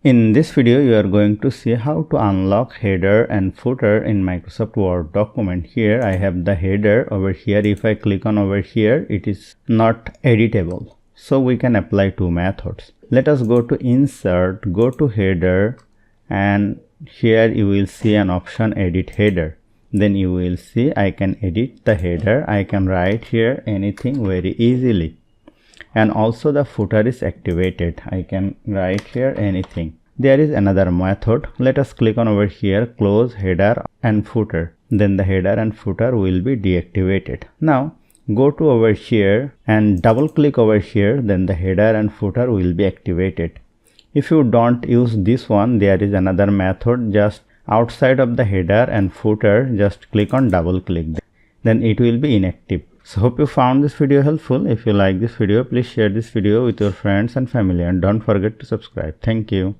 In this video, you are going to see how to unlock header and footer in Microsoft Word document. Here I have the header over here. If I click on over here, it is not editable. So we can apply two methods. Let us go to insert, go to header, and here you will see an option edit header. Then you will see I can edit the header. I can write here anything very easily. And also the footer is activated. I can write here anything. There is another method. Let us click on over here, close header and footer. Then the header and footer will be deactivated. Now go to over here and double click over here. Then the header and footer will be activated. If you don't use this one, there is another method. Just outside of the header and footer, just click on double click. Then it will be inactive. So hope you found this video helpful. If you like this video, please share this video with your friends and family, and don't forget to subscribe. Thank you.